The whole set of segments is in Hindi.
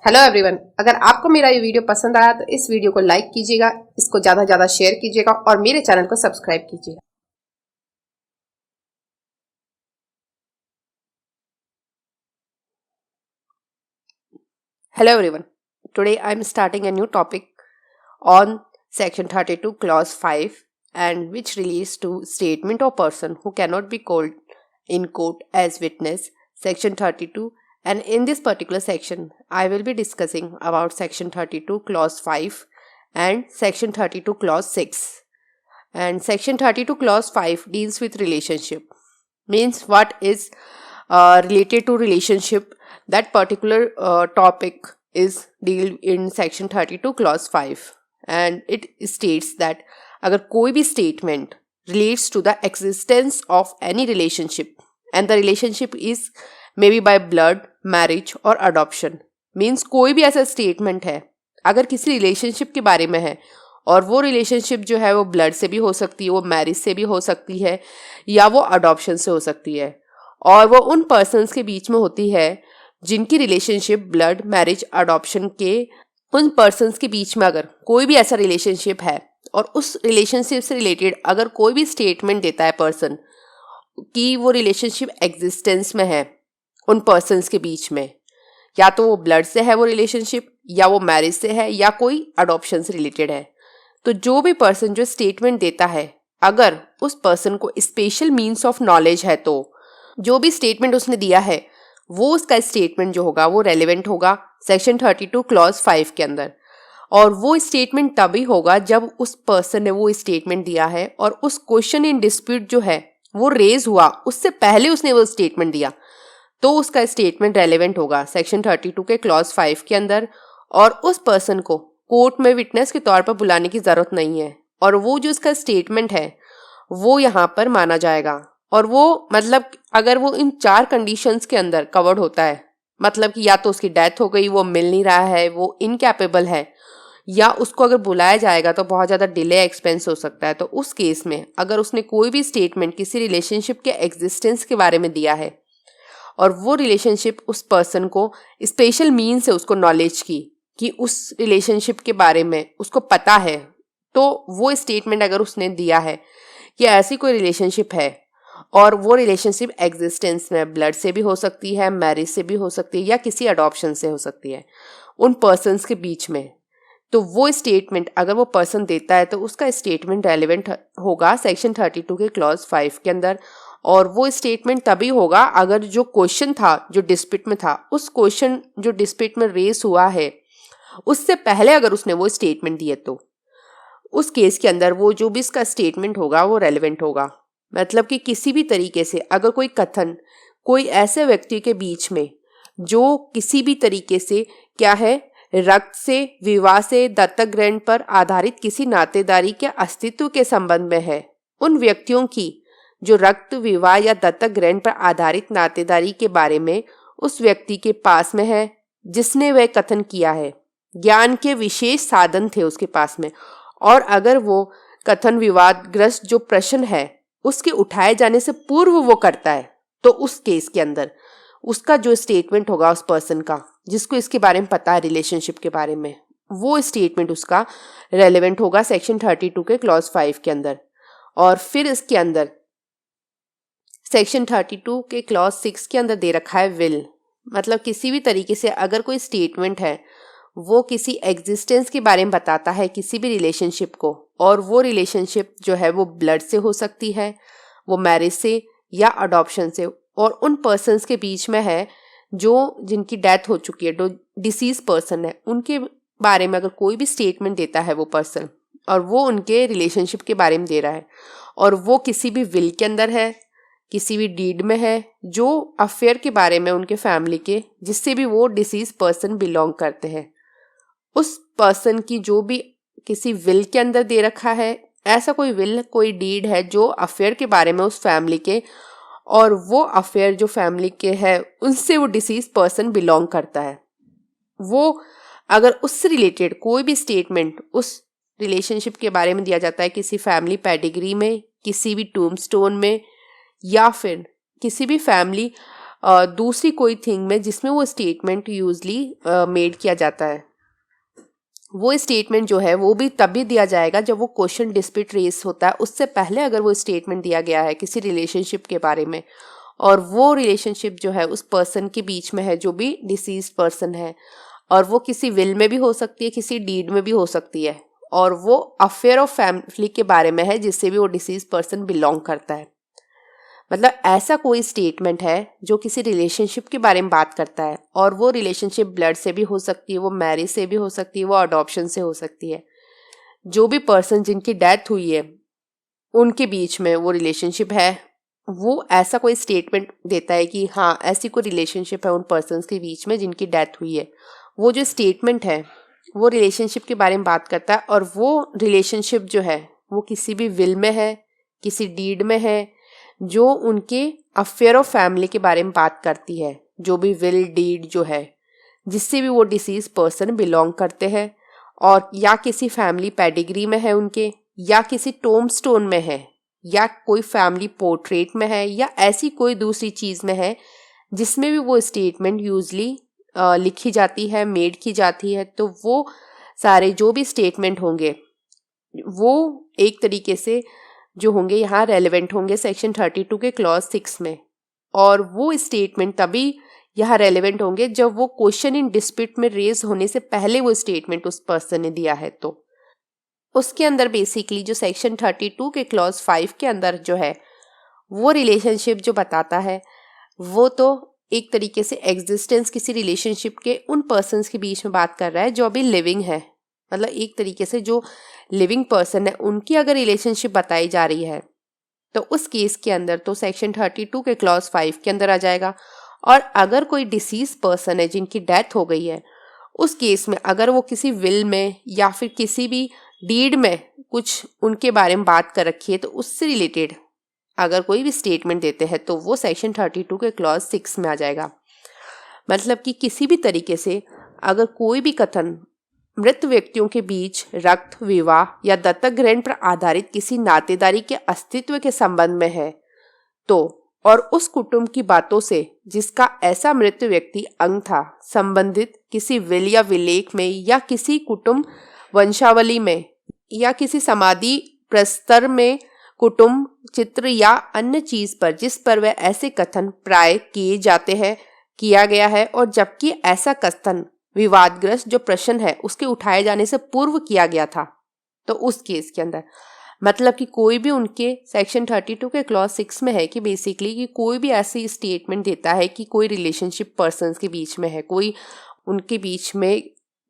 हेलो एवरीवन, अगर आपको मेरा ये वीडियो पसंद आया तो इस वीडियो को लाइक कीजिएगा, इसको ज़्यादा से ज़्यादा शेयर कीजिएगा और मेरे चैनल को सब्सक्राइब कीजिएगा। Hello everyone, today I am starting a new topic on section 32 clause 5 and which relates to statement or person who cannot be called in court as witness, section 32. And in this particular section I will be discussing about section 32 clause 5 and section 32 clause 6. And section 32 clause 5 deals with relationship, means what is related to relationship. That particular topic is deal in section 32 clause 5 and it states that अगर कोई भी statement relates to the existence of any relationship and the relationship is maybe by blood, marriage or adoption, means कोई भी ऐसा statement है अगर किसी relationship के बारे में है और वो रिलेशनशिप जो है वो ब्लड से भी हो सकती है, वो मैरिज से भी हो सकती है या वो अडॉप्शन से हो सकती है, और वो उन पर्सन्स के बीच में होती है जिनकी रिलेशनशिप ब्लड, मैरिज, अडॉप्शन के उन पर्सन्स के बीच में अगर कोई भी ऐसा रिलेशनशिप है और उस रिलेशनशिप से रिलेटेड अगर कोई भी स्टेटमेंट देता है पर्सन कि वो रिलेशनशिप एग्जिस्टेंस में है उन पर्सन्स के बीच में, या तो वो ब्लड से है वो रिलेशनशिप या वो मैरिज से है या कोई अडॉप्शन से रिलेटेड है, तो जो भी पर्सन जो स्टेटमेंट देता है अगर उस पर्सन को स्पेशल मीन्स ऑफ नॉलेज है तो जो भी स्टेटमेंट उसने दिया है वो उसका स्टेटमेंट जो होगा वो रेलेवेंट होगा सेक्शन 32 क्लॉज 5 के अंदर। और वो स्टेटमेंट तभी होगा जब उस पर्सन ने वो स्टेटमेंट दिया है और उस क्वेश्चन इन डिस्प्यूट जो है वो रेज हुआ उससे पहले उसने वो स्टेटमेंट दिया, तो उसका स्टेटमेंट रेलेवेंट होगा सेक्शन 32 के क्लॉज 5 के अंदर। और उस पर्सन को कोर्ट में विटनेस के तौर पर बुलाने की ज़रूरत नहीं है और वो जो उसका स्टेटमेंट है वो यहाँ पर माना जाएगा। और वो मतलब अगर वो इन 4 कंडीशंस के अंदर कवर्ड होता है, मतलब कि या तो उसकी डेथ हो गई, वो मिल नहीं रहा है, वो इनकैपेबल है, या उसको अगर बुलाया जाएगा तो बहुत ज़्यादा डिले एक्सपेंस हो सकता है, तो उस केस में अगर उसने कोई भी स्टेटमेंट किसी रिलेशनशिप के एग्जिस्टेंस के बारे में दिया है और वो रिलेशनशिप उस पर्सन को स्पेशल मीन से उसको नॉलेज की कि उस रिलेशनशिप के बारे में उसको पता है, तो वो स्टेटमेंट अगर उसने दिया है कि ऐसी कोई रिलेशनशिप है और वो रिलेशनशिप एग्जिस्टेंस में ब्लड से भी हो सकती है, मैरिज से भी हो सकती है या किसी अडॉप्शन से हो सकती है उन पर्सन्स के बीच में, तो वो स्टेटमेंट अगर वो पर्सन देता है तो उसका स्टेटमेंट रेलिवेंट होगा सेक्शन 32 के क्लॉज 5 के अंदर। और वो स्टेटमेंट तभी होगा अगर जो क्वेश्चन था जो डिस्प्यूट में था, उस क्वेश्चन जो डिस्प्यूट में रेस हुआ है उससे पहले अगर उसने वो स्टेटमेंट दिए तो उस केस के अंदर वो जो भी इसका स्टेटमेंट होगा वो रेलेवेंट होगा। मतलब कि किसी भी तरीके से अगर कोई कथन कोई ऐसे व्यक्ति के बीच में जो किसी भी तरीके से क्या है रक्त से, विवाह से, दत्तक ग्रहण पर आधारित किसी नातेदारी के अस्तित्व के संबंध में है, उन व्यक्तियों की जो रक्त, विवाह या दत्तक ग्रहण पर आधारित नातेदारी के बारे में उस व्यक्ति के पास में है जिसने वह कथन किया है, ज्ञान के विशेष साधन थे उसके पास में, और अगर वो कथन विवादग्रस्त जो प्रश्न है उसके उठाए जाने से पूर्व वो करता है, तो उस केस के अंदर उसका जो स्टेटमेंट होगा उस पर्सन का जिसको इसके बारे में पता है रिलेशनशिप के बारे में, वो स्टेटमेंट उसका रेलेवेंट होगा सेक्शन 32 के क्लॉज 5 के अंदर। और फिर इसके अंदर सेक्शन 32 के क्लॉज 6 के अंदर दे रखा है विल, मतलब किसी भी तरीके से अगर कोई स्टेटमेंट है वो किसी एग्जिस्टेंस के बारे में बताता है किसी भी रिलेशनशिप को, और वो रिलेशनशिप जो है वो ब्लड से हो सकती है, वो मैरिज से या अडॉप्शन से, और उन पर्सन्स के बीच में है जो जिनकी डेथ हो चुकी है, जो डिसीज पर्सन है, उनके बारे में अगर कोई भी स्टेटमेंट देता है वो पर्सन और वो उनके रिलेशनशिप के बारे में दे रहा है और वो किसी भी विल के अंदर है, किसी भी डीड में है, जो अफेयर के बारे में उनके फैमिली के जिससे भी वो डिसीज पर्सन बिलोंग करते हैं, उस पर्सन की जो भी किसी विल के अंदर दे रखा है, ऐसा कोई विल कोई डीड है जो अफेयर के बारे में उस फैमिली के, और वो अफेयर जो फैमिली के है उनसे वो डिसीज पर्सन बिलोंग करता है, वो अगर उससे रिलेटेड कोई भी स्टेटमेंट उस रिलेशनशिप के बारे में दिया जाता है किसी फैमिली पेडिग्री में, किसी भी टूम्बस्टोन में, या फिर किसी भी फैमिली दूसरी कोई थिंग में जिसमें वो स्टेटमेंट यूजली मेड किया जाता है। वो स्टेटमेंट जो है वो भी तभी दिया जाएगा जब वो क्वेश्चन डिस्प्यूट रेस होता है। उससे पहले अगर वो स्टेटमेंट दिया गया है किसी रिलेशनशिप के बारे में, और वो रिलेशनशिप जो है उस पर्सन के बीच में है जो भी डिसीज पर्सन है, और वो किसी विल में भी हो सकती है, किसी डीड में भी हो सकती है, और वो अफेयर ऑफ फैमिली के बारे में है जिससे भी वो डिसीज पर्सन बिलोंग करता है। मतलब ऐसा कोई स्टेटमेंट है जो किसी रिलेशनशिप के बारे में बात करता है, और वो रिलेशनशिप ब्लड से भी हो सकती है, वो मैरिज से भी हो सकती है, वो अडॉप्शन से हो सकती है। जो भी पर्सन जिनकी डेथ हुई है उनके बीच में वो रिलेशनशिप है, वो ऐसा कोई स्टेटमेंट देता है कि हाँ ऐसी कोई रिलेशनशिप है उन पर्सन्स के बीच में जिनकी डेथ हुई है। वो जो स्टेटमेंट है वो रिलेशनशिप के बारे में बात करता है, और वो रिलेशनशिप जो है वो किसी भी विल में है, किसी डीड में है, जो उनके अफेयर ऑफ फैमिली के बारे में बात करती है। जो भी विल डीड जो है जिससे भी वो डिसीज पर्सन बिलोंग करते हैं, और या किसी फैमिली पेडिग्री में है उनके, या किसी टोम्बस्टोन में है, या कोई फैमिली पोर्ट्रेट में है, या ऐसी कोई दूसरी चीज़ में है जिसमें भी वो स्टेटमेंट यूजली लिखी जाती है, मेड की जाती है। तो वो सारे जो भी स्टेटमेंट होंगे वो एक तरीके से जो होंगे यहाँ रेलेवेंट होंगे सेक्शन 32 के क्लॉज 6 में, और वो स्टेटमेंट तभी यहाँ रेलेवेंट होंगे जब वो क्वेश्चन इन डिस्प्यूट में रेज होने से पहले वो स्टेटमेंट उस पर्सन ने दिया है। तो उसके अंदर बेसिकली जो सेक्शन 32 के क्लॉज 5 के अंदर जो है वो रिलेशनशिप जो बताता है वो तो एक तरीके से एग्जिस्टेंस किसी रिलेशनशिप के उन पर्सन्स के बीच में बात कर रहा है जो अभी लिविंग है। मतलब एक तरीके से जो लिविंग पर्सन है उनकी अगर रिलेशनशिप बताई जा रही है तो उस केस के अंदर तो सेक्शन 32 के क्लॉज 5 के अंदर आ जाएगा। और अगर कोई डिसीज पर्सन है जिनकी डेथ हो गई है, उस केस में अगर वो किसी विल में या फिर किसी भी डीड में कुछ उनके बारे में बात कर रखी है तो उससे रिलेटेड अगर कोई भी स्टेटमेंट देते हैं तो वो सेक्शन 32 के क्लॉज 6 में आ जाएगा। मतलब कि किसी भी तरीके से अगर कोई भी कथन मृत व्यक्तियों के बीच रक्त, विवाह या दत्तक ग्रहण पर आधारित किसी नातेदारी के अस्तित्व के संबंध में है तो, और उस कुटुंब की बातों से जिसका ऐसा मृत व्यक्ति अंग था संबंधित किसी विल या विलेख में, या किसी कुटुंब वंशावली में, या किसी समाधि प्रस्तर में कुटुंब चित्र या अन्य चीज पर जिस पर वह ऐसे कथन प्राय किए जाते हैं किया गया है, और जबकि ऐसा कथन विवादग्रस्त जो प्रश्न है उसके उठाए जाने से पूर्व किया गया था, तो उस केस के अंदर मतलब कि कोई भी उनके सेक्शन 32 के क्लॉज 6 में है कि बेसिकली कि कोई भी ऐसी स्टेटमेंट देता है कि कोई रिलेशनशिप पर्सन्स के बीच में है, कोई उनके बीच में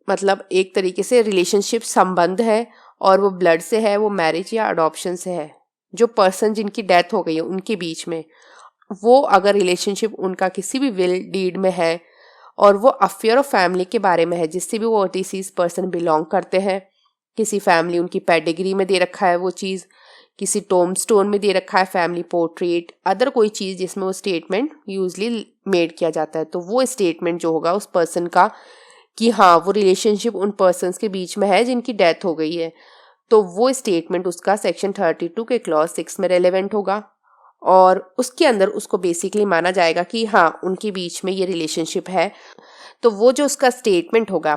मतलब एक तरीके से रिलेशनशिप संबंध है, और वो ब्लड से है, वो मैरिज या अडॉप्शन से है, जो पर्सन जिनकी डेथ हो गई है उनके बीच में, वो अगर रिलेशनशिप उनका किसी भी विल डीड में है और वो अफेयर ऑफ फैमिली के बारे में है जिससे भी वो डिसीज पर्सन बिलोंग करते हैं, किसी फैमिली उनकी पेडिग्री में दे रखा है वो चीज़, किसी टोम्बस्टोन में दे रखा है, फैमिली पोर्ट्रेट, अदर कोई चीज़ जिसमें वो स्टेटमेंट यूजली मेड किया जाता है, तो वो स्टेटमेंट जो होगा उस पर्सन का कि हाँ वो रिलेशनशिप उन पर्सन्स के बीच में है जिनकी डेथ हो गई है, तो वो स्टेटमेंट उसका सेक्शन 32 के क्लॉज 6 में रेलेवेंट होगा, और उसके अंदर उसको बेसिकली माना जाएगा कि हाँ उनके बीच में ये रिलेशनशिप है। तो वो जो उसका स्टेटमेंट होगा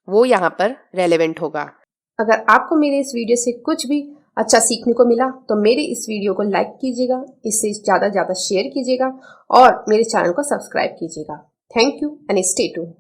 वो यहाँ पर रेलेवेंट होगा। अगर आपको मेरे इस वीडियो से कुछ भी अच्छा सीखने को मिला तो मेरे इस वीडियो को लाइक कीजिएगा, इससे ज़्यादा शेयर कीजिएगा और मेरे चैनल को सब्सक्राइब कीजिएगा। Thank you and stay tuned.